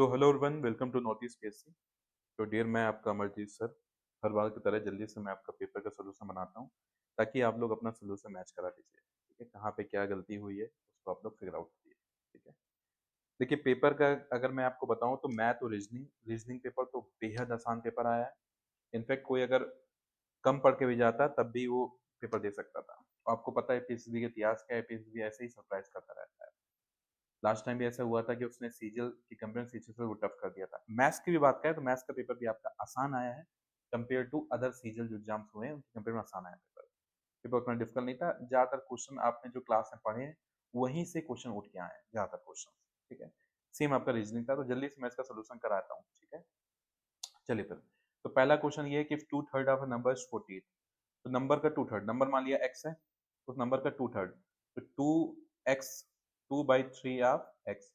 तो hello everyone, welcome to North East PSC. तो dear, मैं आपका अमरजीत सर। हर बार की तरह जल्दी से मैं आपका पेपर का सोल्यूशन बनाता हूँ ताकि आप लोग अपना सोल्यूशन मैच करा लीजिए। ठीक है, कहाँ पे क्या गलती हुई है उसको आप लोग फिगर आउट कीजिए। ठीक है, देखिए पेपर का अगर मैं आपको बताऊँ तो मैथ और रीजनिंग रीजनिंग पेपर तो बेहद आसान पेपर आया है। इनफैक्ट कोई अगर कम पढ़ के भी जाता तब भी वो पेपर दे सकता था। आपको पता है पीएससी का इतिहास क्या है, पीएससी ऐसे ही सरप्राइज करता रहता है। लास्ट टाइम भी ऐसा हुआ था कि उसने सीजीएल की कंपेयर सीजीएल को टफ कर दिया था। मैथ्स की भी बात करें तो मैथ्स का पेपर भी आपका आसान आया है। कंपेयर टू अदर सीजीएल जो एग्जाम्स हुए हैं उनके कंपेयर में आसान आया पेपर। पेपर उतना डिफिकल्ट नहीं था। ज्यादातर क्वेश्चन आपने जो क्लास में पढ़े हैं वहीं से क्वेश्चन उठ के आए हैं ज्यादातर क्वेश्चन। ठीक है, सेम आपका रीजनिंग था। तो जल्दी से मैं इसका सोल्यूशन कराता हूँ। ठीक है, चलिए फिर। तो पहला क्वेश्चन ये है कि two third of a number is 48। तो नंबर का टू थर्ड, नंबर मान लिया एक्स है, उस नंबर का टू थर्ड, तो two X, 2/3 of X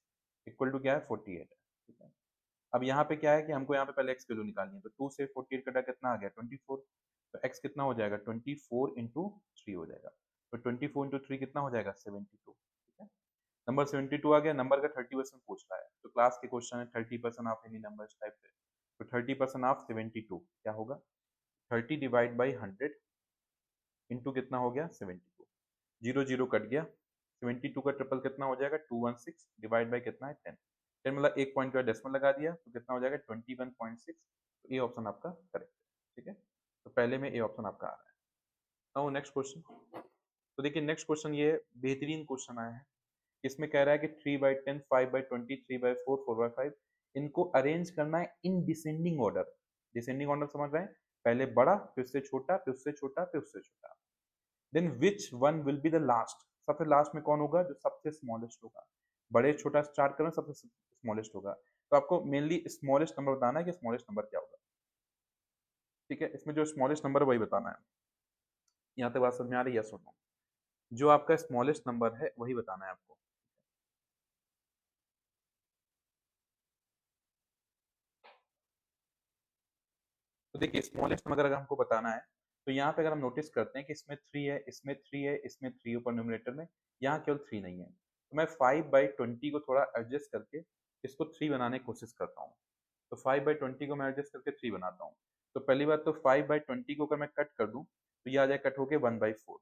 equal to क्या है 48 है। ठीक है, अब यहाँ पे क्या है कि हमको यहाँ पे पहले एक्स वैल्यू निकालनी है। तो 2 से 48 कटा कितना आ गया 24। तो एक्स कितना हो जाएगा 24 इंटू थ्री हो जाएगा। तो 24 इंटू थ्री कितना हो जाएगा 72। ठीक है, नंबर 72 आ गया। नंबर का 30% पूछ रहा है तो क्लास के क्वेश्चन है 30% ऑफ एनी नंबर टाइप से। तो 30% ऑफ 72 क्या होगा 30 डिवाइड बाई 100 इंटू कितना हो गया 72। जीरो जीरो कट गया। 72 का ट्रिपल कितना हो जाएगा 216 डिवाइड बाई कितना है 10। 10 मतलब एक पॉइंट का डेसिमल लगा दिया तो कितना हो जाएगा 21.6। तो ए ऑप्शन आपका करेक्ट है। ठीक है, तो पहले में ए ऑप्शन आपका आ रहा है। Now next question. तो देखिए नेक्स्ट क्वेश्चन ये बेहतरीन क्वेश्चन आया है। इसमें कह रहा है कि 3/10, 5/20, 3/4, 4/5 इनको अरेंज करना है in descending order. Descending order समझ रहे हैं, पहले बड़ा फिर उससे छोटा फिर उससे छोटा फिर उससे छोटा। Then which one will be the last, सबसे लास्ट में कौन होगा जो सबसे स्मॉलेस्ट होगा। बड़े छोटा स्टार्ट करें सबसे स्मॉलेस्ट होगा। तो आपको मेनली स्मॉलेस्ट नंबर बताना है कि स्मॉलेस्ट नंबर क्या होगा। ठीक है, इसमें जो स्मॉलेस्ट नंबर है वही बताना है। यहाँ तक बात समझ में आ रही है? सुनो, जो आपका स्मॉलेस्ट नंबर है वही बताना है आपको। तो देखिए स्मॉलेस्ट नंबर अगर हमको बताना है तो यहाँ पे अगर हम नोटिस करते हैं कि इसमें थ्री है, इसमें थ्री है, इसमें थ्री ऊपर न्यूमरेटर में, यहाँ केवल थ्री नहीं है। तो मैं 5/20 को थोड़ा एडजस्ट करके इसको थ्री बनाने की कोशिश करता हूँ। तो 5/20 को मैं एडजस्ट करके थ्री बनाता हूँ। तो पहली बात तो 5/20 को अगर मैं कट कर दूं तो ये आ जाए कट होके 1/4।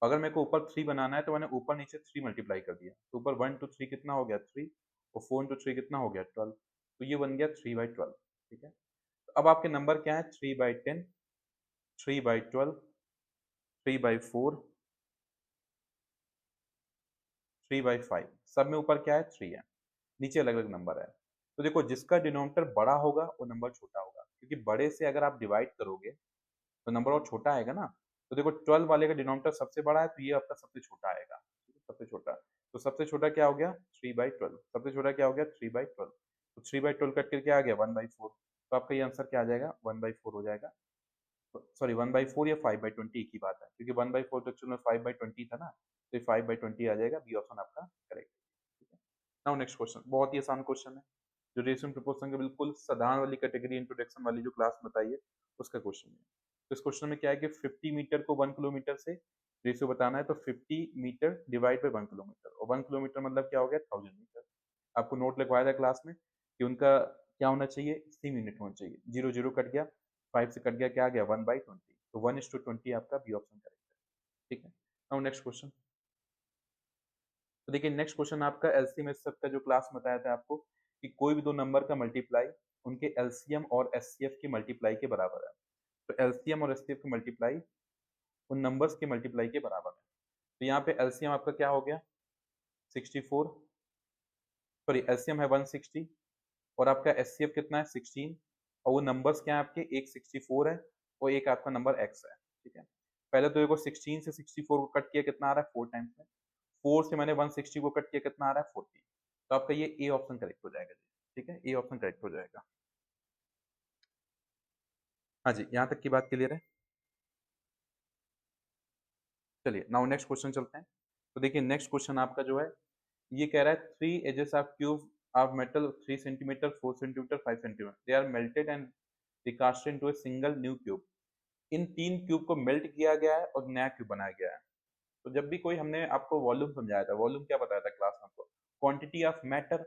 अगर मेरे को ऊपर थ्री बनाना है तो मैंने ऊपर नीचे थ्री मल्टीप्लाई कर दिया। तो ऊपर 1 to 3 कितना हो गया थ्री, और 4 into 3 कितना हो गया 12। तो ये बन गया 3/12। ठीक है, तो अब आपके नंबर क्या है 3/10, 3/12, 3/4, 3/5। सब में ऊपर क्या है थ्री है, नीचे अलग अलग नंबर है। तो देखो जिसका डिनोमिनेटर बड़ा होगा वो नंबर छोटा होगा, क्योंकि बड़े से अगर आप डिवाइड करोगे तो नंबर और छोटा आएगा ना। तो देखो 12 वाले का डिनोमिनेटर सबसे बड़ा है तो ये आपका सबसे छोटा आएगा। ठीक है, सबसे छोटा। तो सबसे छोटा क्या हो गया 3/12। सबसे छोटा क्या हो गया 3/12। तो 3/12 कट करके आ गया 1/4। तो आपका ये आंसर क्या आ जाएगा 1/4 हो जाएगा। सॉरी 1/4 या 5/20 एक ही बात है, क्योंकि 1/4 तो एक्चुअल में 5/20 था ना। तो 5/20 आ जाएगा, बी ऑप्शन आपका करेक्ट। ठीक है, नाउ नेक्स्ट क्वेश्चन बहुत ही आसान क्वेश्चन है, जो रेशियो प्रोपोर्शन के बिल्कुल साधारण वाली कैटेगरी इंट्रोडक्शन वाली जो क्लास बताइए उसका क्वेश्चन है। तो इस क्वेश्चन में क्या है कि 50 मीटर को 1 किलोमीटर से रेशियो बताना है। तो 50 मीटर डिवाइड बाई 1 किलोमीटर, और 1 किलोमीटर मतलब क्या हो गया 1000 मीटर। आपको नोट लिखवाया था क्लास में कि उनका क्या होना चाहिए सेम यूनिट होना चाहिए। जीरो जीरो कट गया, 5 से कट गया, क्या आ गया 1/20। तो 1:20 आपका बी ऑप्शन करेक्ट है। ठीक है, नाउ नेक्स्ट क्वेश्चन। तो देखिए नेक्स्ट क्वेश्चन आपका एलसीएम एचसीएफ का जो क्लास में बताया था आपको कि कोई भी दो नंबर का मल्टीप्लाई उनके एलसीएम और एचसीएफ की मल्टीप्लाई के बराबर है। तो एलसीएम और एचसीएफ की मल्टीप्लाई उन नंबर्स की मल्टीप्लाई के बराबर है। तो यहाँ पे एलसीएम आपका क्या हो गया 64, सॉरी एलसीएम है 160, और आपका एचसीएफ कितना है 16। और वो नंबर्स क्या है आपके, एक 64 है और एक आपका नंबर एक्स है। ठीक है, पहले तो देखो 16 से 64 को कट किया कितना आ रहा है 4 टाइम्स में, 4 से मैंने 160 को कट किया कितना आ रहा है 40। तो आपका ये ए ऑप्शन करेक्ट हो जाएगा जी। ठीक है, ए ऑप्शन करेक्ट हो जाएगा। हाँ जी, यहाँ तक की बात क्लियर है। चलिए नाउ नेक्स्ट क्वेश्चन चलते हैं। तो देखिए नेक्स्ट क्वेश्चन आपका जो है ये कह रहा है three edges of cube of metal 3 centimetre, 4 centimetre, 5 centimetre, they are melted and recasted into a single new cube. इन तीन क्यूब को मेल्ट किया गया है और नया क्यूब बनाया गया है। तो जब भी कोई हमने आपको वॉल्यूम समझाया था, वॉल्यूम क्या बताया था क्लास में आपको, क्वांटिटी ऑफ मैटर।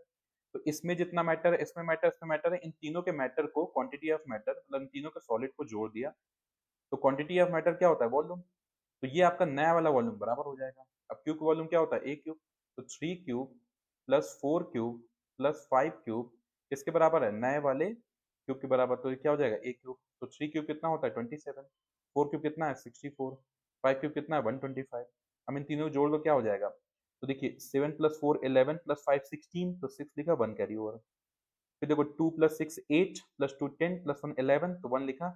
तो इसमें जितना मैटर है, इसमें मैटर, इसमें मैटर है, इन तीनों के मैटर को, क्वांटिटी ऑफ मैटर मतलब इन तीनों के सॉलिड को जोड़ दिया, तो क्वांटिटी ऑफ मैटर क्या होता है? वॉल्यूम। तो ये आपका नया वाला वॉल्यूम बराबर हो जाएगा। अब क्यूब का वॉल्यूम क्या होता है? ए क्यूब। तो 3 cube plus 4 cube plus 5 cube किसके बराबर है? नए वाले क्यूब के बराबर। तो ये क्या हो जाएगा? ए क्यूब। तो 3 क्यूब कितना होता है? 27। 4 क्यूब कितना है? 64। 5 क्यूब कितना है? 125। हम इन तीनों को जोड़ लो, क्या हो जाएगा? तो देखिए 7 प्लस 4 11 प्लस 5 16, तो 6 लिखा, 1 कैरी ओवर। फिर देखो 2 प्लस 6 8 प्लस 2 10 प्लस 1 11, तो 1 लिखा,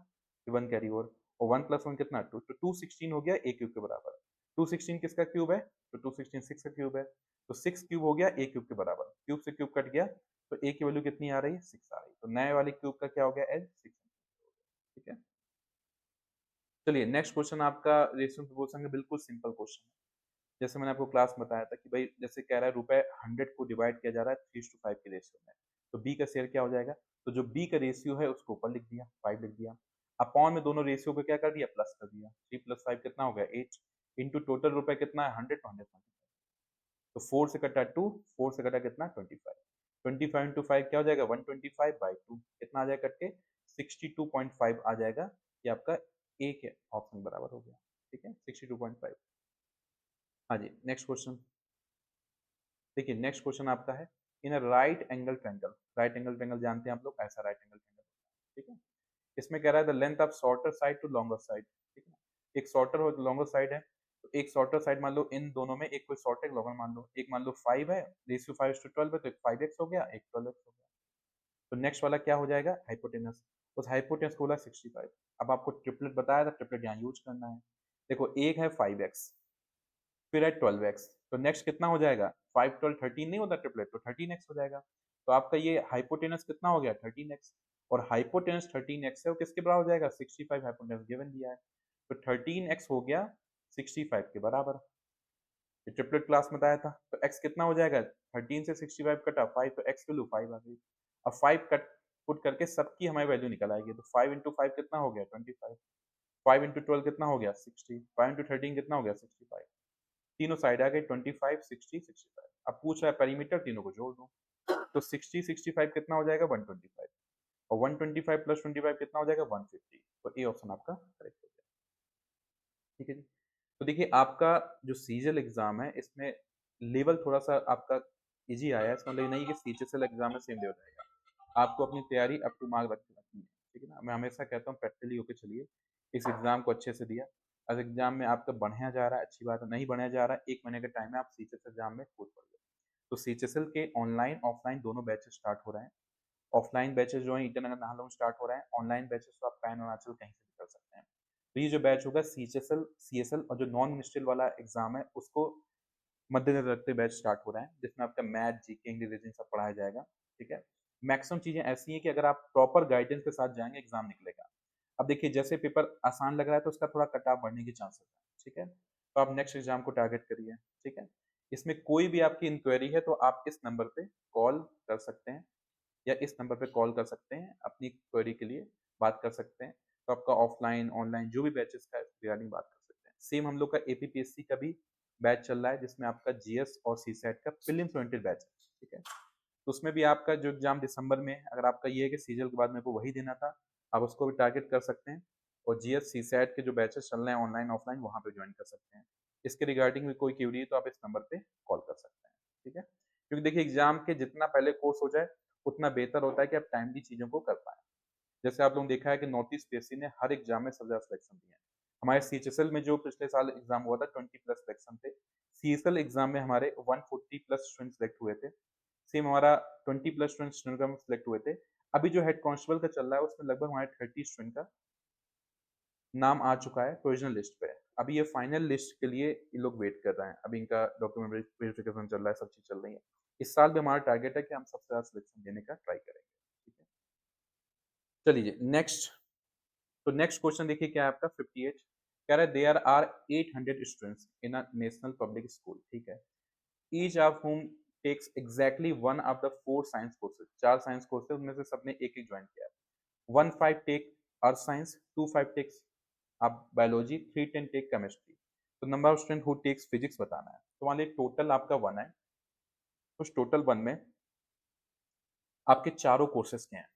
1 कैरी ओवर। और 1 प्लस 1 कितना? 2, तो 216 हो गया ए क्यूब के बराबर। 216 किसका क्यूब है? तो 216 6 का क्यूब है। तो 6 क्यूब हो गया ए क्यूब के बराबर। क्यूब से क्यूब कट गया, तो ए की वैल्यू कितनी आ रही है? 6 आ रही है। तो नए वाले क्यूब का क्या हो गया? एल 6। ठीक है, चलिए नेक्स्ट क्वेश्चन आपका रेशियो प्रोपोर्शन का बिल्कुल सिंपल क्वेश्चन है। जैसे मैंने आपको क्लास में बताया था कि भाई जैसे कह रहा है रुपए 100 को डिवाइड किया जा रहा है 3:5 के रेशियो में, तो बी का शेयर क्या हो जाएगा? तो जो बी का रेशियो है उसको ऊपर लिख दिया, 5 लिख दिया। अपॉन में दोनों रेशियो को क्या कर दिया? प्लस कर दिया। 3 प्लस 5 कितना हो गया? 8 इंटू टोटल रुपए कितना है? 100 तो 100। तो 4 से कटा 2, 4 से कटा कितना? 25। 25 इंटू 5 क्या हो जाएगा? 125/2 कितना आ जाएगा कट के? 62.5 आ जाएगा। ये आपका ए के ऑप्शन बराबर हो गया। ठीक है, 62.5। हाँ जी, नेक्स्ट क्वेश्चन देखिए। नेक्स्ट क्वेश्चन आपका है, in a right angle triangle. Right angle triangle जानते हैं आप लोग, ऐसा राइट एंगल ट्रायंगल। ठीक है, इसमें कह रहा है the length of shorter side to longer side. ठीक है, एक शॉर्टर और लॉन्गर साइड है, तो एक शॉर्टर साइड मान लो, इन दोनों में एक कोई शॉर्ट एक लॉन्गर मान लो। एक मान लो 5 है, रेशियो 5:12 है, तो एक 5x हो गया, एक 12x हो गया। तो नेक्स्ट वाला क्या हो जाएगा? हाइपोटेनस। उस हाइपोटेनस को बोला 65। अब आपको ट्रिपलेट बताया था, ट्रिपलेट यहाँ यूज करना है। देखो एक है 5x, फिर है 12x, तो नेक्स्ट कितना हो जाएगा? 5 12 13 नहीं होता ट्रिपलेट, तो 13x हो जाएगा। तो आपका ये हाइपोटेनस कितना हो गया? 13x। और हाइपोटेनस 13x है, वो किसके बराबर हो जाएगा? 65। हाइपोटेनस गिवन दिया है, तो 13x हो गया 65 के बराबर। ये ट्रिपलेट क्लास में बताया था। तो x कितना हो जाएगा? 13 से 65 कटा 5, तो x वैल्यू 5 आ गई। अब 5 कट पुट करके सबकी हमारी वैल्यू निकल आएगी। तो 5 इंटू 5 कितना हो गया? 25। 5 इंटू 12 कितना हो गया? 60। 5 इंटू 13 कितना हो गया? 65। तीनों साइड आ गए, 25 60 65। अब पूछ रहा है पेरीमीटर, तीनों को जोड़ दो। तो 60 65 कितना हो जाएगा? 125। और 125 प्लस 25 कितना हो जाएगा? 150। तो ए ऑप्शन आपका करेक्ट हो गया। ठीक है जी। तो देखिए आपका जो सीजीएल एग्जाम है, इसमें लेवल थोड़ा सा आपका इजी आया है। इसका मतलब ये नहीं कि सीजीएल एग्जाम में सेम लेवल रहेगा। आपको अपनी तैयारी अप टू मार्क रखनी है। ठीक है ना, मैं हमेशा कहता हूँ प्रैक्टिकली होकर चलिए, इस एग्जाम को अच्छे से दिया। अगर एग्जाम में आपका बढ़िया जा रहा है अच्छी बात है, नहीं बढ़िया जा रहा है, 1 महीने का टाइम है, आप सीजीएल एग्जाम में खुद पढ़ लो। तो सीजीएल के ऑनलाइन ऑफलाइन दोनों बैचेस स्टार्ट हो रहे हैं। ऑफलाइन बैचेस जो है ईटानगर नाहरलगुन स्टार्ट हो रहे हैं। ऑनलाइन बैचेस तो आप पैन अरुणाचल कहीं से भी कर सकते हैं। तो ये जो बैच होगा सीएचएसएल सीएसएल और जो नॉन मिनिस्ट्रियल वाला एग्जाम है उसको मद्देनजर रखते बैच स्टार्ट हो रहा है, जिसमें आपका मैथ जीके इंग्लिश रीजनिंग सब पढ़ाया जाएगा। ठीक है, मैक्सिमम चीजें ऐसी हैं कि अगर आप प्रॉपर गाइडेंस के साथ जाएंगे एग्जाम निकलेगा। अब देखिए जैसे पेपर आसान लग रहा है तो उसका थोड़ा कट ऑफ बढ़ने की चांसेस है। ठीक है, तो आप नेक्स्ट एग्जाम को टारगेट करिए। ठीक है, इसमें कोई भी आपकी इंक्वायरी है तो आप इस नंबर पे कॉल कर सकते हैं, या इस नंबर पे कॉल कर सकते हैं, अपनी क्वेरी के लिए बात कर सकते हैं। तो आपका ऑफलाइन ऑनलाइन जो भी बैचेस का रिगार्डिंग बात कर सकते हैं। सेम हम लोग का एपीपीएससी का भी बैच चल रहा है, जिसमें आपका जीएस और सीसैट का प्रीलिम्स ओरिएंटेड बैच है। ठीक है, तो उसमें भी आपका जो एग्जाम दिसंबर में है, अगर आपका ये है कि सीजल के बाद मेरे को वही देना था, आप उसको भी टारगेट कर सकते हैं। और जीएस सीसैट के जो बैचेस चल रहे हैं ऑनलाइन ऑफलाइन, वहाँ पे ज्वाइन कर सकते हैं। इसके रिगार्डिंग भी कोई क्यूरी है तो आप इस नंबर पे कॉल कर सकते हैं। ठीक है, क्योंकि देखिए एग्जाम के जितना पहले कोर्स हो जाए उतना बेहतर होता है कि आप टाइमली चीजों को कर पाएं। जैसे आप लोगों ने देखा है कि नॉर्थ ईस्ट पीएससी ने हर एग्जाम में सबसे ज्यादा सिलेक्शन दिए हैं। हमारे सीएचएसएल में जो पिछले साल एग्जाम हुआ था 20 प्लस सिलेक्शन थे। सीएसएल एग्जाम में हमारे 140 प्लस स्टूडेंट सिलेक्ट हुए थे। सेम हमारा 20 प्लस स्टूडेंट स्टेनोग्राम में सिलेक्ट हुए थे। अभी जो हेड कांस्टेबल का चल रहा है उसमें लगभग हमारे 30 स्टूडेंट का नाम आ चुका है प्रोविजनल लिस्ट पे। अभी ये फाइनल लिस्ट के लिए ये लोग वेट कर रहे हैं। अभी इनका डॉक्यूमेंट वेरिफिकेशन चल रहा है, सब चीज चल रही है। इस साल भी हमारा टारगेट है कि हम सबसे ज्यादा सिलेक्शन देने का ट्राई करेंगे। ठीक है, चलिए नेक्स्ट। तो नेक्स्ट क्वेश्चन देखिए क्या है आपका 58। कह रहा है there are 800 students in a national public school. ठीक है, each of whom takes exactly one of the 4 science courses. 4 science courses उनमें से सबने एक एक ज्वाइन किया है। 1 5 टेक अर्थ साइंस, 2 5 टेक्स आप बायोलॉजी, 3 10 टेक केमिस्ट्री। तो number of student who takes physics बताना है। तो मान लीजिए टोटल आपका 1 है। उस टोटल 1 में आपके चारों कोर्सेज के हैं।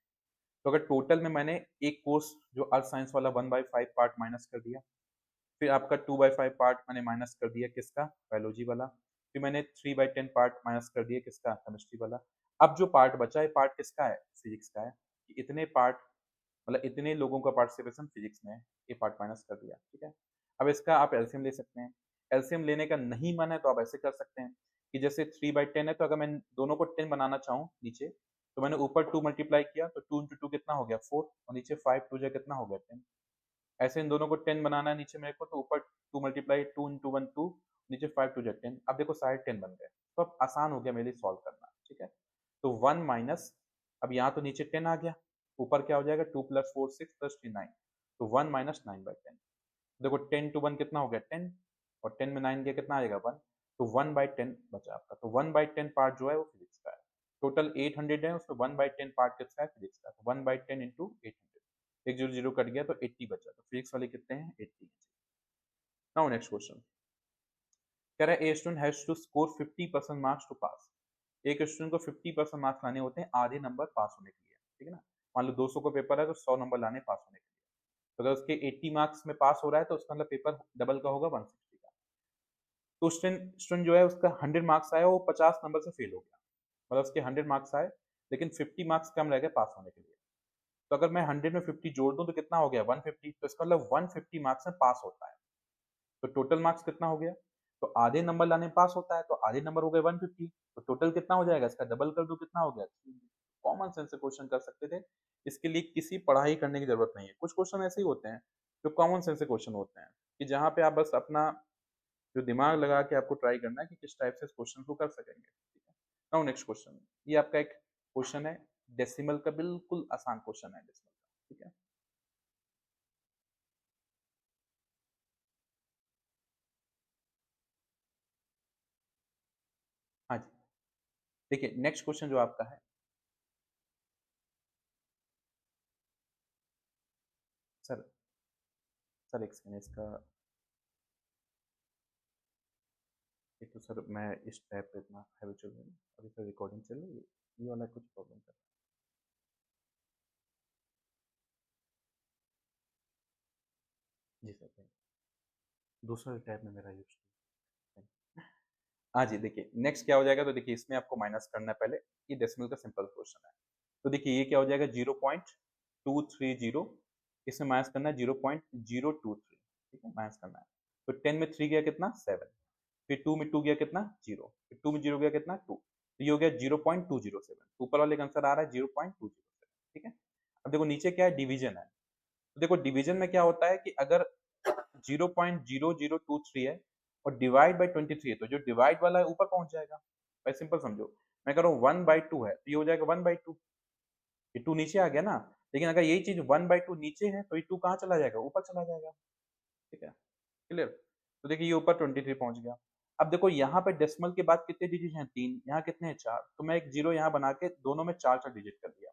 तो अगर टोटल में मैंने एक कोर्स जो अर्थ साइंस वाला 1/5 पार्ट माइनस कर दिया, फिर आपका 2/5 पार्ट मैंने माइनस कर दिया किसका, बायोलॉजी वाला, फिर मैंने 3/10 पार्ट माइनस कर दिया किसका, केमिस्ट्री वाला। अब जो पार्ट बचा है पार्ट किसका है, फिजिक्स का है। कि इतने पार्ट मतलब इतने लोगों का पार्टिसिपेशन फिजिक्स में है, ये पार्ट माइनस कर दिया, ठीक है। अब इसका आप एलसीएम ले सकते हैं। एलसीएम लेने का नहीं मन है तो आप ऐसे कर सकते हैं कि जैसे 3/10 है, तो अगर मैं दोनों को 10 बनाना चाहूँ नीचे, तो मैंने ऊपर 2 मल्टीप्लाई किया तो 2 इंटू 2 कितना हो गया 4, और नीचे 5 2 जा कितना हो गया 10। ऐसे इन दोनों को 10 बनाना है नीचे मेरे को, तो ऊपर 2 मल्टीप्लाई 2 इंटू 1 2, नीचे 5 2 जा 10। अब देखो सारे 10 बन गए, तो अब आसान हो गया मेरे लिए सॉल्व करना, ठीक है। तो 1 माइनस, अब यहाँ तो नीचे 10 आ गया, ऊपर क्या हो जाएगा 2 प्लस 4 6 प्लस 3 9, तो 1 माइनस 9/10। देखो 10 टू 1 कितना हो गया 10, और 10 में 9 गया कितना आएगा 1, तो 1/10 बचा आपका। तो 1/10 पार्ट जो है वो फिजिक्स का है। टोटल 800 है, उसमें 1/10 पार्ट किसका है, फिजिक्स का। तो 1/10 इंटू 800, एक जीरो जीरो कट गया तो 80 बचा। तो फिजिक्स वाले कितने हैं, 80। नाउ नेक्स्ट क्वेश्चन कह रहा है a student has to score 50% marks to pass. एक स्टूडेंट को 50% मार्क्स लाने होते हैं आधे नंबर पास होने के लिए, ठीक है ना। मान लो 200 का पेपर है तो 100 नंबर लाने पास होने के लिए। तो अगर उसके 80 मार्क्स में पास हो रहा है तो उसका मतलब पेपर डबल का होगा 160 का। तो स्टूडेंट स्टूडेंट जो है उसका 100 मार्क्स आया, वो 50 नंबर से फेल हो गया। मतलब उसके 100 मार्क्स आए लेकिन 50 मार्क्स कम रह गए पास होने के लिए। तो अगर मैं 100 में 50 जोड़ दूं तो कितना हो गया 150, तो इसका मतलब 150 मार्क्स में पास होता है। तो टोटल मार्क्स कितना हो गया, तो आधे नंबर लाने में पास होता है तो आधे नंबर हो गए 150, तो टोटल कितना हो जाएगा, इसका डबल कर दो कितना हो गया। कॉमन सेंस से क्वेश्चन कर सकते थे, इसके लिए किसी पढ़ाई करने की जरूरत नहीं है। कुछ क्वेश्चन ऐसे ही होते हैं जो कॉमन सेंस से क्वेश्चन होते हैं, कि जहाँ पे आप बस अपना जो दिमाग लगा के आपको ट्राई करना है कि किस टाइप से इस क्वेश्चन को कर सकेंगे, ठीक है। नाउ नेक्स्ट क्वेश्चन, ये आपका एक क्वेश्चन है डेसिमल का, बिल्कुल आसान क्वेश्चन है डेसिमल का, ठीक है। हाँ जी, देखिए नेक्स्ट क्वेश्चन जो आपका है, सर सर एक सेकंड इसका, एक तो सर मैं इस टैब पे इतना हैबिचुअल हूँ, अभी सर रिकॉर्डिंग चल रही है, ये वाला कुछ प्रॉब्लम कर जी सर थैंक यू। दूसरा टैब में मेरा यूज, हाँ जी, देखिए नेक्स्ट क्या हो जाएगा, तो देखिए इसमें आपको माइनस करना है पहले। ये डेसिमल का सिंपल क्वेश्चन है, तो देखिए ये क्या हो जाएगा 0.230, इसमें माइनस करना है 0.023, ठीक है, माइनस करना है। तो 10 में 3 गया कितना 7, फिर 2 में 2 गया कितना 0, फिर 2 में 0 गया कितना 2, तो ये हो गया 0.207। ऊपर वाले का आंसर आ रहा है 0.207, ठीक है। अब देखो नीचे क्या है, डिवीजन है। तो देखो डिवीजन में क्या होता है कि अगर 0.0023 है और डिवाइड बाई 23 है, तो जो डिवाइड वाला है ऊपर पहुंच जाएगा। भाई सिंपल समझो, मैं कह रहा हूँ 1/2 है तो ये हो जाएगा 1/2, ये 2 नीचे आ गया ना। लेकिन अगर यही चीज 1/2 नीचे है तो ये 2 कहाँ चला जाएगा, ऊपर चला जाएगा, ठीक है, क्लियर। तो देखिए ये ऊपर 23 पहुंच गया। अब देखो यहाँ पे डेसिमल के बाद कितने डिजिट हैं, 3, यहाँ कितने हैं 4, तो मैं एक जीरो यहाँ बना के दोनों में 4 4 डिजिट कर दिया।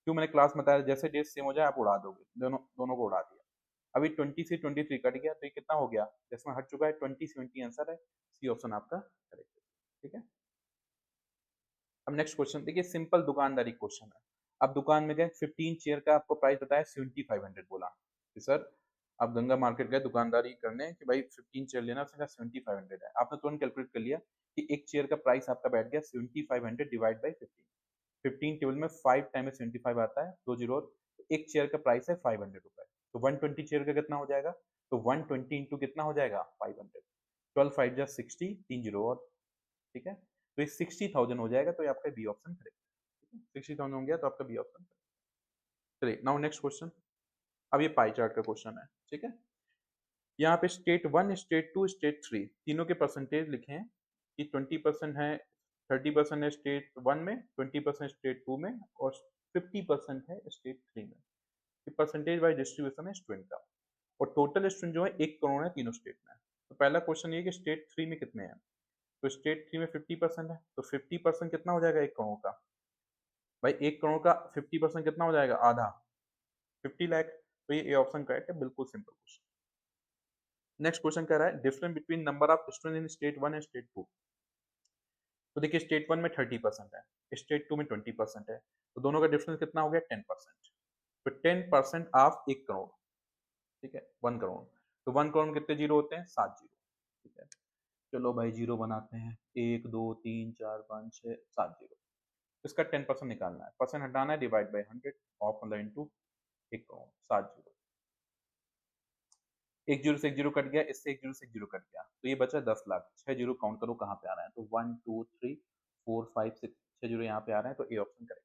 क्यों, मैंने क्लास में बताया जैसे डेट सेम हो जाए आप उड़ा दोगे, दोनों दोनों को उड़ा दिया। अभी 20 से 23 कट गया तो ये कितना हो गया, जिसमें हट चुका है 2070 आंसर है, सी ऑप्शन आपका करेक्ट है, ठीक है। अब नेक्स्ट क्वेश्चन देखिए, सिंपल दुकानदारी क्वेश्चन है। अब दुकान में गए 15 चेयर का आपको प्राइस बताया 7500 बोला कि सर आप गंगा मार्केट गए दुकानदारी करने कि भाई 15 चेयर लेना, उसने कहा 7500 है। आपने तुरंत कैलकुलेट कर लिया कि एक चेयर का प्राइस आपका बैठ गया 7500 डिवाइड बाई 15। 15 टेबल में 5 टाइम में 75 आता है, दो जीरो, तो एक चेयर का प्राइस है 500 रुपए, तो 120 चेयर का कितना हो जाएगा, तो 120 इंटू कितना हो जाएगा 500, 12 5 जा 60, तीन जीरो और, ठीक है। तो ये 60,000 हो जाएगा, तो ये आपका बी ऑप्शन करेक्ट है, 60,000 हो गया तो आपका बी ऑप्शन। चलिए नाउ नेक्स्ट क्वेश्चन, अब ये पाई चार्ट का क्वेश्चन है, ठीक है। यहाँ पे स्टेट 1 स्टेट 2 स्टेट 3 तीनों के परसेंटेज लिखे हैं कि 20% है, 30% है स्टेट 1 में, 20% स्टेट 2 में, और 50% है स्टेट 3 में। ये परसेंटेज वाइज डिस्ट्रीब्यूशन है स्टूडेंट का, और टोटल स्टूडेंट जो है 1 करोड़ है तीनों स्टेट में। तो पहला क्वेश्चन ये कि स्टेट 3 में कितने हैं, तो स्टेट 3 में 50% है, तो 50% कितना हो जाएगा 1 करोड़ का, भाई 1 करोड़ का 50% कितना हो जाएगा, आधा, 50 लाख। तो ये ऑप्शन करेक्ट है, बिल्कुल सिंपल क्वेश्चन। नेक्स्ट क्वेश्चन कह रहा है difference between number of student in state 1 and state 2। तो देखिए स्टेट 1 में 30% है, स्टेट 2 में 20% है, तो दोनों का डिफरेंस कितना हो गया 10%। तो 10% ऑफ 1 करोड़, ठीक है, 1 करोड़। तो 1 करोड़ में कितने जीरो होते हैं? 7 जीरो, ठीक है। चलो भाई जीरो बनाते हैं, 1 2 3 4 5 6 7 जीरो। इसका 10% निकालना है, परसेंट हटाना है, डिवाइड बाय 100 ऑफ मतलब इनटू 1 करोड़, 7 जीरो। एक जीरो से एक जीरो कट गया, इससे एक जीरो से एक जीरो कट गया, तो ये बचा 10 लाख। 6 जीरो काउंट करो कहाँ पे आ रहा है, तो 1 2 3 4 5 6 6 जीरो यहाँ पे आ रहे हैं, तो A option correct.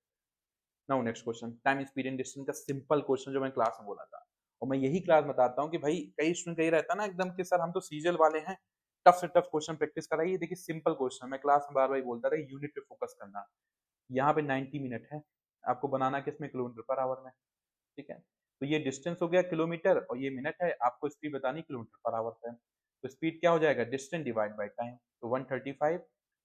Now next question, time speed and distance का सिंपल क्वेश्चन जो मैं क्लास में बोला था, और मैं यही क्लास बताता हूँ कि भाई कई स्टूडेंट कही रहता है ना एकदम कि सर हम तो सीजल वाले हैं, टफ से टफ क्वेश्चन प्रैक्टिस कराइए। देखिए सिंपल क्वेश्चन, मैं क्लास में बार बार बोलता था यूनिट पे फोकस करना। यहाँ पे 90 मिनट है, आपको बनाना किसमें? किलोमीटर पर आवर में, ठीक है। तो ये डिस्टेंस हो गया किलोमीटर और ये मिनट है, आपको स्पीड बतानी किलोमीटर पर आवर पे। तो स्पीड क्या हो जाएगा? डिस्टेंस डिवाइड बाय टाइम, तो 135,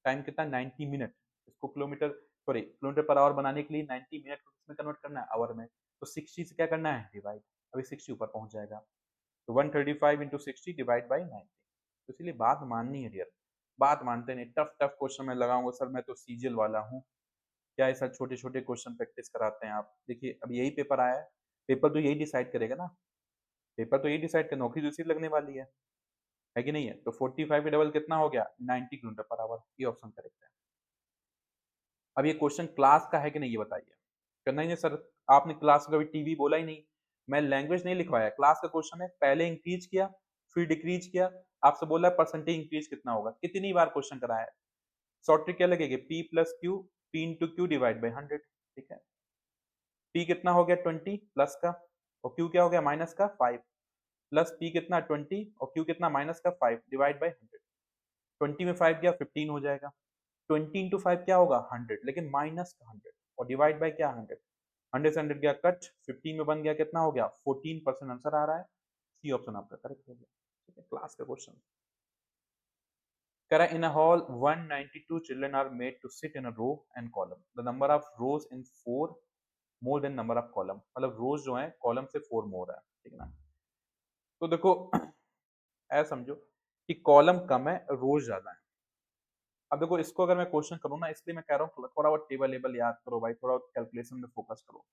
टाइम कितना? 90 मिनट। इसको kilometre sorry kilometre per hour बनाने के लिए 90 मिनट को किसमें कन्वर्ट करना है? आवर में। तो 60 से क्या करना है? डिवाइड। अभी 60 ऊपर पहुंच जाएगा, तो 135 इंटू 60 डिवाइड बाई 90। तो इसलिए बात माननी है डियर, बात मानते नहीं। टफ टफ क्वेश्चन में लगाऊंगा सर, मैं तो सीजीएल वाला हूँ, क्या ऐसा छोटे छोटे क्वेश्चन प्रैक्टिस कराते हैं आप? देखिए अब यही पेपर आया है, पेपर तो यही डिसाइड करेगा ना, पेपर तो यही डिसाइड कर, नौकरी तो इसी लगने वाली है कि नहीं है? तो 45 के डबल कितना हो गया? 90 किलोमीटर पर आवर, ये ऑप्शन करेक्ट है। अब ये क्वेश्चन क्लास का है कि नहीं ये बताइए। करना ही नहीं सर, आपने क्लास का कभी टीवी बोला ही नहीं, मैं लैंग्वेज नहीं लिखवाया, क्लास का क्वेश्चन है, पहले इंक्रीज किया फिर डिक्रीज किया, आपसे बोला परसेंटेज इंक्रीज कितना होगा, कितनी बार क्वेश्चन कराया है। शॉर्ट ट्रिक क्या लगेगी? P plus Q, P into Q divide by 100, ठीक है। पी कितना हो गया? 20 प्लस का, और क्यू क्या हो गया? माइनस का 5, प्लस पी कितना? 20 और क्यू कितना? माइनस का 5 डिवाइड बाई 100। 20 में 5 गया 15 हो जाएगा, 20 इंटू 5 क्या होगा? 100, लेकिन माइनस का 100 और डिवाइड बाई क्या? 100। 100 से 100 गया कट, 15 में बन गया कितना हो गया? 14% आंसर आ रहा है, सी ऑप्शन आपका करेक्ट हो गया, ठीक है। क्लास का क्वेश्चन कह रहा है in a hall 192 children are made to sit in a row and column, the number of rows in 4 more than number of column, मतलब रोज जो है कॉलम से 4 मोर है, ठीक है ना। तो देखो ऐसा समझो कि कॉलम कम है रोज ज्यादा है। अब देखो इसको अगर मैं क्वेश्चन करूँ ना, इसलिए मैं कह रहा हूँ थोड़ा बहुत टेबल लेबल याद करो भाई, थोड़ा कैलकुलेशन में फोकस करो।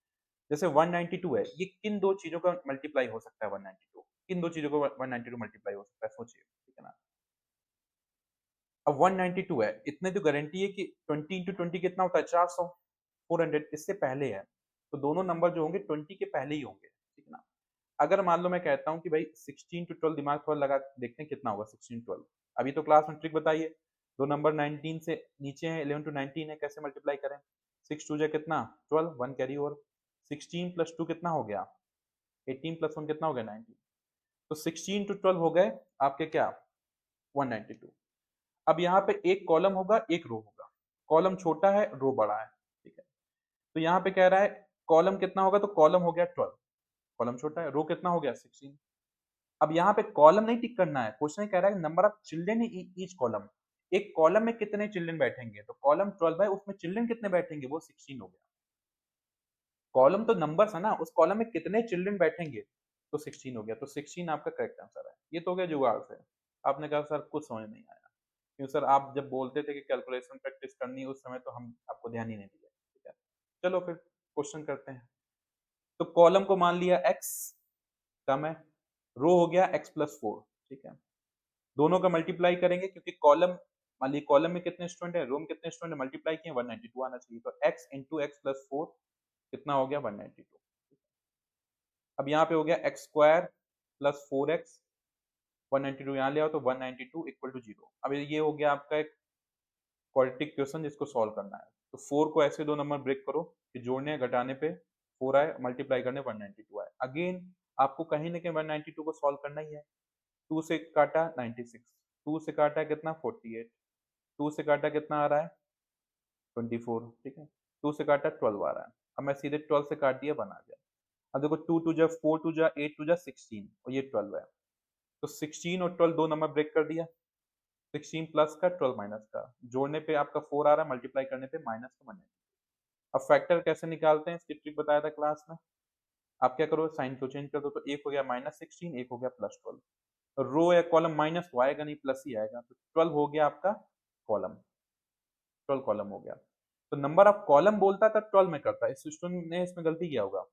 जैसे 192 है, ये किन दो चीजों का मल्टीप्लाई हो सकता है? 192 किन दो चीजों को 192 मल्टीप्लाई हो सकता है? सोचिए, ठीक है ना। अब 192 है, इतने तो गारंटी है कि 20 इंटू 20 कितना होता है? 400, 400 इससे पहले है, तो दोनों नंबर जो होंगे 20 के पहले ही होंगे, ठीक है ना। अगर मान लो मैं कहता हूँ कि भाई 16 टू 12, दिमाग थोड़ा लगा देखते हैं कितना होगा 16 12। अभी तो क्लास में ट्रिक बताइए, दो नंबर 19 से नीचे है, 11 टू 19 है, कैसे मल्टीप्लाई करें? 6 टू जा कितना? 12, 1 कैरी ओवर, 16 प्लस 2 कितना हो गया? 18 प्लस 1 कितना हो गया? 19। तो 16 टू 12 हो गए आपके क्या? 192। अब यहाँ पे एक कॉलम होगा एक रो होगा, कॉलम छोटा है रो बड़ा है, ठीक है। तो यहाँ पे कह रहा है कॉलम कितना होगा, तो कॉलम हो गया 12, कॉलम छोटा है, रो कितना हो गया? 16। अब यहाँ पे कॉलम नहीं टिक करना है, क्वेश्चन कह रहा है number of children in each column, एक कॉलम में कितने चिल्ड्रन बैठेंगे, तो कॉलम 12 है, उसमें चिल्ड्रन कितने बैठेंगे? वो 16 हो गया। कॉलम तो नंबर्स है ना, उस कॉलम में कितने चिल्ड्रन बैठेंगे, तो 16 हो गया, तो 16 आपका करेक्ट आंसर है। ये तो हो गया जुगाड़ से। आपने कहा सर कुछ समझ नहीं आया, क्यों सर आप जब बोलते थे कि कैलकुलेशन प्रैक्टिस करनी है उस समय तो हम आपको ध्यान ही नहीं दिया, ठीक है। चलो फिर क्वेश्चन करते हैं। तो कॉलम को मान लिया x कम है, रो हो गया x प्लस 4, ठीक है। दोनों का मल्टीप्लाई करेंगे क्योंकि कॉलम, मान लीजिए कॉलम में कितने स्टूडेंट है, रो में कितने स्टूडेंट मल्टीप्लाई किए 192 आना चाहिए, तो x इंटू एक्स प्लस 4 कितना हो गया? 192। अब यहाँ पे हो गया एक्स स्क्वायर प्लस 4x, 192 यहाँ ले आओ तो 192 इक्वल टू 0। अब ये हो गया आपका एक क्वाड्रेटिक क्वेश्चन जिसको सॉल्व करना है। तो 4 को ऐसे दो नंबर ब्रेक करो कि जोड़ने घटाने पे 4 आए, मल्टीप्लाई करने 192 आए। अगेन आपको कहीं ना कहीं 192 को सॉल्व करना ही है। 2 से काटा 96, 2 से काटा कितना? 48, 2 से काटा कितना आ रहा है? 24, ठीक है। 2 से काटा 12 आ रहा है, अब मैं सीधे 12 से काट दिया, बना गया। अब देखो 2 टू जा 4 टू जा 8 टू जा 16 और ये 12 है, तो 16 और 12 दो नंबर ब्रेक कर दिया, 16 प्लस का 12 माइनस का, जोड़ने पे आपका 4 आ रहा है, मल्टीप्लाई करने पे माइनस का 1। अब फैक्टर कैसे निकालते हैं, इसकी ट्रिक बताया था क्लास में। आप क्या करो, साइन को चेंज कर दो, तो एक हो गया -16, एक हो गया +12। रो या कॉलम माइनस तो आएगा नहीं, प्लस ही आएगा, तो 12 हो गया आपका कॉलम। 12 कॉलम हो गया। तो नंबर ऑफ कॉलम बोलता था 12 में करता, इस स्टूडेंट ने इसमें गलती किया होगा।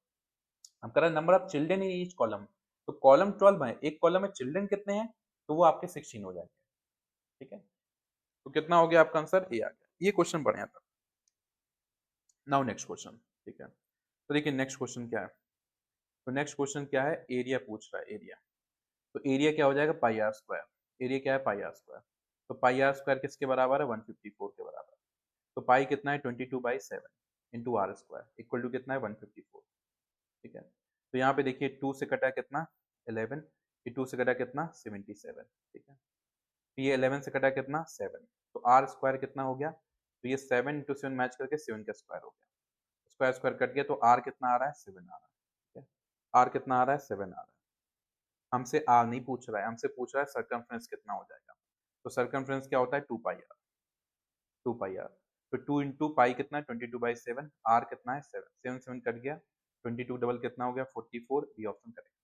हम कह रहे हैं number of children in each column, तो कॉलम 12 है, एक कॉलम में चिल्ड्रन कितने हैं, तो वो आपके 16 हो जाएंगे। ठीक है, तो कितना हो गया आपका आंसर, ए आ गया। ये क्वेश्चन बढ़िया था। Now next question. ठीक है, तो देखिए नेक्स्ट क्वेश्चन क्या है। तो नेक्स्ट क्वेश्चन क्या है, एरिया पूछ रहा है, एरिया। तो एरिया क्या हो जाएगा, पाई आर स्क्वायर। एरिया क्या है, पाई आर स्क्वायर। तो पाई आर स्क्वायर किसके बराबर है, 154 के बराबर। तो पाई कितना है, 22/7 into R square equal to कितना है, 154। ठीक है, तो यहाँ पे देखिए 2 से कटा कितना, 11। ये 2 से कटा कितना, 77। ठीक है, तो ये 11 से कटा कितना, 7। तो आर स्क्वायर कितना हो गया, तो ये 7 इंटू 7 मैच करके 7 का स्क्वायर हो गया। स्क्वायर स्क्वायर कट गया, तो आर कितना आ रहा है, 7 आ रहा है। ठीक है, आर कितना आ रहा है, 7 आ रहा है। हमसे आर नहीं पूछ रहा है, हमसे पूछ रहा है सर्कमफ्रेंस कितना हो जाएगा। तो सर्कमफ्रेंस क्या होता है, 2 पाई आर। 2 पाई आर, तो 2 इंटू पाई कितना है, 22/7। आर कितना है, 7। 7 7 कट गया, 22 डबल कितना हो गया, 44। B option correct.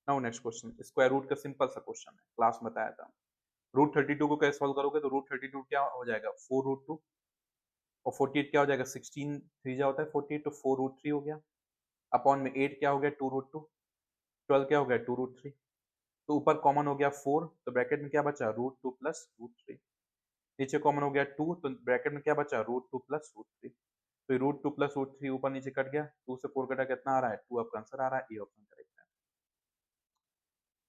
Now next question, square root का सिंपल सा क्वेश्चन है, क्लास में बताया था। रूट 32 को कैसे सॉल्व करोगे, तो रूट 32 क्या हो जाएगा, 4√2। और 48 क्या हो जाएगा, 16 3 जा होता है 48, तो 4√3 हो गया। अपॉन में 8 क्या हो गया, 2√2। 12 क्या हो गया, 2√3। तो ऊपर कॉमन हो गया 4, तो ब्रैकेट में क्या बचा, √2 प्लस √3। नीचे कॉमन हो गया 2, तो ब्रैकेट में क्या बचा, √2 प्लस √3। तो √2 प्लस √3 ऊपर नीचे कट गया, 2 से 4 कटा कितना आ रहा है, 2 आपका आंसर आ रहा है, ए ऑप्शन करेक्ट है।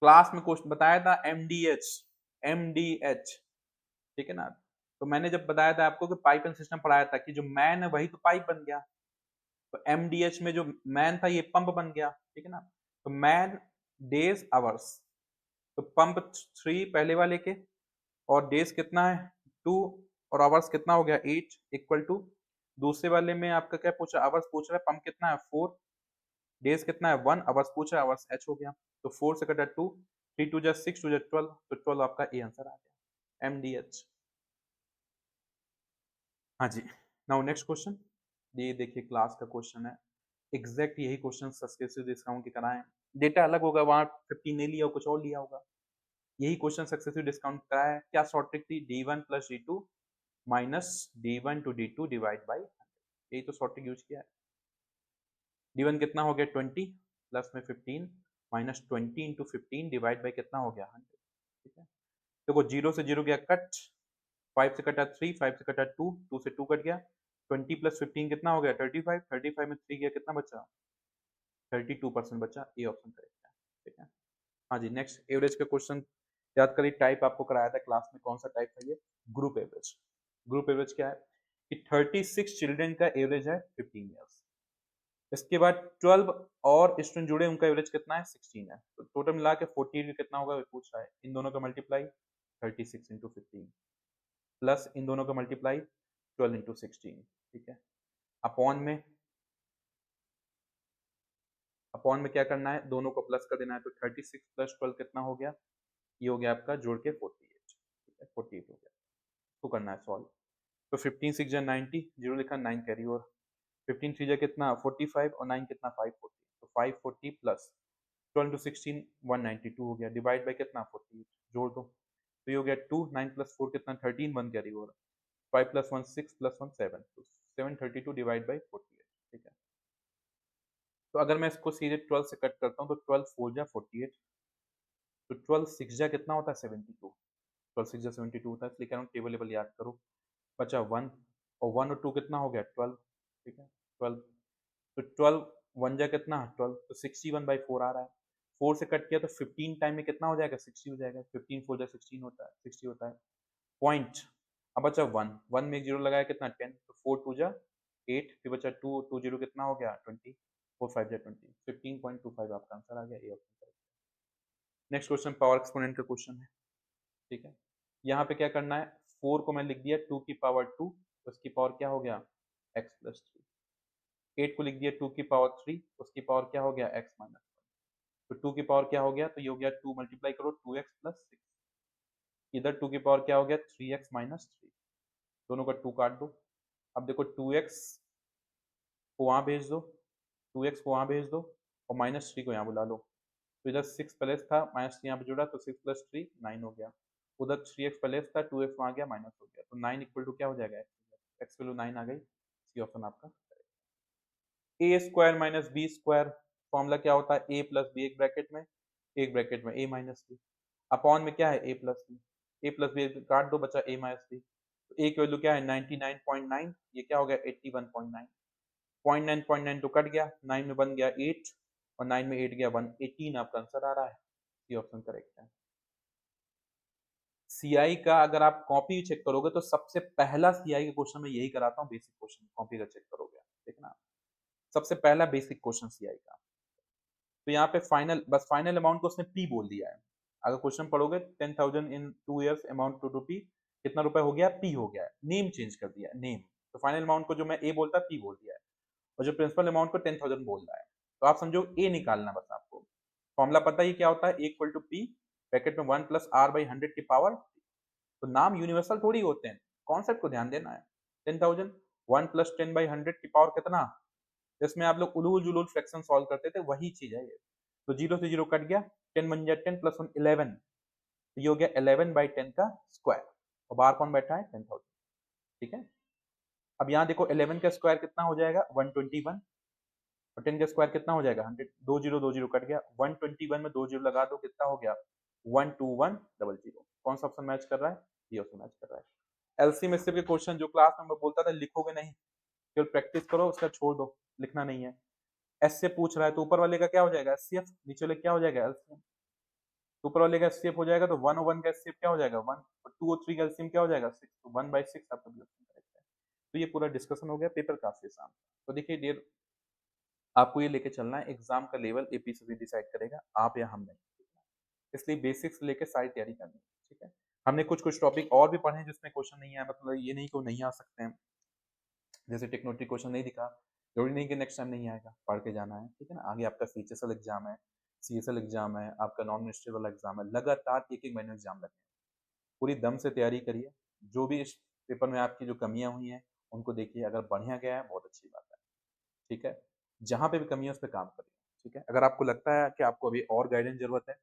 क्लास में क्वेश्चन बताया था एमडीएच, एमडीएच। ठीक है ना, तो मैंने जब बताया था आपको कि पाइप एंड सिस्टम पढ़ाया था कि जो मैन है वही तो पाइप बन गया। तो एमडीएच में जो मैन था ये पंप बन गया। ठीक है ना, तो मैन डेज आवर्स, तो पंप 3 पहले वाले के, और डेज कितना है 2, और आवर्स कितना हो गया 8 इक्वल टू, दूसरे वाले में आपका क्या पूछा, आवर्स पूछ रहा है, पंप कितना है 4, डेज कितना है 1, आवर्स पूछ रहा है, आवर्स एच हो गया। तो 4 से कटा 2, 3 2 जा 6 2 जा 12, तो 12 आपका ए आंसर आ गया, एमडीएच। हाँ जी, नाउ नेक्स्ट क्वेश्चन। ये देखिए क्लास का क्वेश्चन है, एग्जैक्ट यही क्वेश्चन सक्सेसिव डिस्काउंट की तरह है। डेटा अलग होगा, वहाँ 15 नहीं लिया, कुछ और लिया होगा। यही क्वेश्चन सक्सेसिव डिस्काउंट का है। क्या शॉर्ट ट्रिक थी, D1 plus D2 minus D1 to D2 divide by 100। यही तो शॉर्ट ट्रिक यूज किया है। D1 कितना हो गया 20, प्लस में 15 माइनस 20 इंटू 15 डिवाइड बाई कितना हो गया 100। ठीक है, देखो 0 से 0 गया कट, 5 से कटा 3, 5 से कटा 2, 2 से 2 कट गया, 20 प्लस 15 कितना हो गया 35, 35 में 3 गया कितना बचा, 32% बचा, ए ऑप्शन करेक्ट है। ठीक है, हाँ जी, नेक्स्ट एवरेज का क्वेश्चन याद करिए। टाइप आपको कराया था क्लास में, कौन सा टाइप है ये, ग्रुप एवरेज। ग्रुप एवरेज क्या है कि 36 चिल्ड्रन का एवरेज है 15 ईयर्स। इसके बाद 12 और स्टूडेंट जुड़े, उनका एवरेज कितना है 16 है। तो टोटल मिला के 48 कितना होगा वो पूछ रहा है। इन दोनों का मल्टीप्लाई 36 इंटू 15 प्लस इन दोनों का मल्टीप्लाई 12 इंटू 16। ठीक है, अपॉन में, अपॉन में क्या करना है, दोनों को प्लस कर देना है। तो 36 प्लस 12 कितना हो गया, ये हो गया आपका जोड़ के 48। ठीक है, 48 हो गया। तो करना है सॉल्व। तो 15 6 जा 90, जीरो लिखा 9 कैरी और 15 3 जा कितना 45, और 9 कितना 540। तो 540 प्लस 12 टू 16 192 हो गया, डिवाइड बाई कितना 48, जोड़ दो। तो ये हो गया 2, 9 प्लस 4 कितना 13, 1 कैरी ओवर, 5 प्लस 1 6 प्लस 1 7, तो 732 डिवाइड बाई 48। ठीक है, तो अगर मैं इसको सीधे 12 से कट करता हूँ, तो 12 4 जा 48, तो 12 6 जा कितना होता है 72, 12 6 जा 72 होता है, इसलिए कह रहा हूँ टेबल लेवल याद करो। बचा 1, और 1 और 2 कितना हो गया 12। ठीक है, 12, तो 12 1 जा कितना 12, तो 61/4 आ रहा है। 4 से कट किया तो 15 टाइम में कितना हो जाएगा 60 हो जाएगा, 15 4 जा 16 होता है, 60 होता है। पॉइंट, अब बचा 1, 1 में एक जीरो लगाया कितना 10, तो 4 2 जा 8, फिर बचा 2 2 जीरो कितना हो गया 20, 4 5 जा 20, 15.25 आपका आंसर आ गया, A option correct. Next question power exponent का क्वेश्चन है। ठीक है, यहाँ पे क्या करना है, 4 को मैं लिख दिया 2 की पावर 2, उसकी पावर क्या हो गया x प्लस 3। 8 को लिख दिया 2 की पावर 3, उसकी पावर क्या हो गया x माइनस 1। तो 2 की पावर क्या हो गया, तो ये हो गया 2 मल्टीप्लाई करो 2x प्लस 6, इधर 2 की पावर क्या हो गया 3x माइनस 3, दोनों का 2 काट दो। अब देखो 2x को वहाँ भेज दो, 2x को वहाँ भेज दो, और माइनस 3 को यहाँ बुला लो। तो इधर 6 प्लस था, माइनस 3 यहाँ पे जुड़ा, तो 6 प्लस 3 9 हो गया। उधर 3x प्लस था, 2x वहाँ गया माइनस हो गया, तो 9 इक्वल टू क्या हो जाएगा x। x वैल्यू 9 आ गई, सी ऑप्शन आपका। A square minus B square formula क्या होता है, ए प्लस बी एक ब्रैकेट में ए माइनस बी, अपॉन में क्या है ए प्लस बी काट दो, बचा ए माइनस बी। तो ए की वैल्यू क्या है 99.9, ये क्या हो गया 81.9, 0.9 तो कट गया, 9 में बन गया 8 और 9 में 8 गया 118, आपका आंसर आ रहा है, ये ऑप्शन करेक्ट है। सीआई का अगर आप कॉपी चेक करोगे तो सबसे पहला सीआई का क्वेश्चन मैं यही कराता हूँ, बेसिक क्वेश्चन कॉपी का चेक करोगे देखना, सबसे पहला बेसिक क्वेश्चन सीआई का। तो यहाँ पे फाइनल, बस फाइनल अमाउंट को उसने पी बोल दिया है। अगर क्वेश्चन पढ़ोगे 10,000 इन 2 इयर्स अमाउंट टू पी, कितना रुपए हो गया, पी हो गया है, नेम चेंज कर दिया नेम। तो फाइनल अमाउंट को जो मैं ए बोलता पी बोल दिया है, और जो प्रिंसिपल अमाउंट को 10,000 बोल रहा है, तो आप समझो ए निकालना बस आपको। फॉर्मूला पता ही क्या होता है, इक्वल टू पी ब्रैकेट में 1 प्लस आर बाई 100 की पावर। तो नाम यूनिवर्सल थोड़ी होते हैं, कॉन्सेप्ट को ध्यान देना है। 10,000 1 प्लस 10 बाई 100 की पावर कितना, जिसमें आप लोग उलूल जुलूल फ्रैक्शन सॉल्व करते थे, वही चीज है ये। तो 0 से 0 कट गया, 10 बन गया 10 प्लस 1 11, तो ये हो गया 11/10 का स्क्वायर, और बाहर कौन बैठा है 10,000, ठीक है। अब यहाँ देखो 11 का स्क्वायर कितना हो जाएगा 121, और 10 का स्क्वायर कितना हो जाएगा 100, 2 0 कट गया, 121 में 2 0 लगा दो, कितना हो गया 12100। कौन सा ऑप्शन मैच कर रहा है, ये ऑप्शन मैच कर रहा है। एलसीएम एचसीएफ के क्वेश्चन जो क्लास में मैं बोलता था लिखोगे नहीं, केवल प्रैक्टिस करो, उसका छोड़ दो, लिखना नहीं है। एस से पूछ रहा है तो ऊपर वाले का क्या हो जाएगा एचसीएफ, नीचे वाले क्या हो जाएगा एलसीएम। तो ऊपर वाले का एचसीएफ हो जाएगा तो 1/1 का एचसीएफ क्या हो जाएगा 1, और 2 और 3 का एलसीएम क्या हो जाएगा 6, तो 1/6 आपका भी ऑप्शन करेक्ट है। तो ये पूरा डिस्कशन हो गया, पेपर काफी आसान। तो देखिए डियर, आपको ये लेके चलना है, एग्जाम का लेवल एपीसीबी डिसाइड करेगा, आप या हम नहीं, इसलिए बेसिक्स लेके सारी तैयारी करनी है, ठीक है। हमने कुछ कुछ टॉपिक और भी पढ़े हैं जिसमें क्वेश्चन नहीं आया, मतलब ये नहीं कि नहीं आ सकते हैं, जैसे टेक्नोलॉजी क्वेश्चन नहीं दिखा, जरूरी नहीं कि नेक्स्ट टाइम नहीं आएगा, पढ़ के जाना है, ठीक है ना। आगे आपका सीएचएसएल एग्जाम है, सीएसएल एग्जाम है, आपका नॉन मिनिस्ट्री वाला एग्जाम है, लगातार एक एक महीने एग्जाम लगे, पूरी दम से तैयारी करिए। जो भी इस पेपर में आपकी जो कमियां हुई हैं उनको देखिए, अगर बढ़िया गया है बहुत अच्छी बात है, ठीक है। जहाँ पे भी कमी है उस पर काम करिए, ठीक है। अगर आपको लगता है कि आपको अभी और गाइडेंस जरूरत है,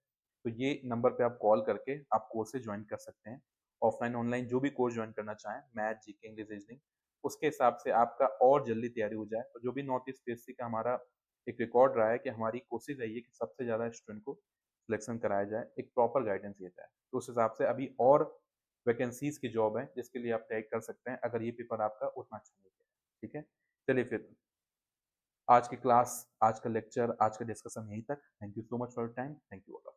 तो ये नंबर पे आप कॉल करके आप कोर्सेज ज्वाइन कर सकते हैं, ऑफलाइन ऑनलाइन जो भी कोर्स ज्वाइन करना चाहें, मैथ जीके इंग्लिश रीजनिंग, उसके हिसाब से आपका और जल्दी तैयारी हो जाए। और जो भी नॉर्थ ईस्ट पीएससी का हमारा एक रिकॉर्ड रहा है कि हमारी कोशिश रही है कि सबसे ज़्यादा स्टूडेंट को सिलेक्शन कराया जाए, एक प्रॉपर गाइडेंस दिया जाए, तो उस हिसाब से अभी और वैकेंसीज की जॉब है जिसके लिए आप तैयारी कर सकते हैं, अगर ये पेपर आपका उतना अच्छा नहीं गया, ठीक है। चलिए फिर आज की क्लास, आज का लेक्चर, आज का डिस्कशन यहीं तक। Thank you so much for your time, thank you all.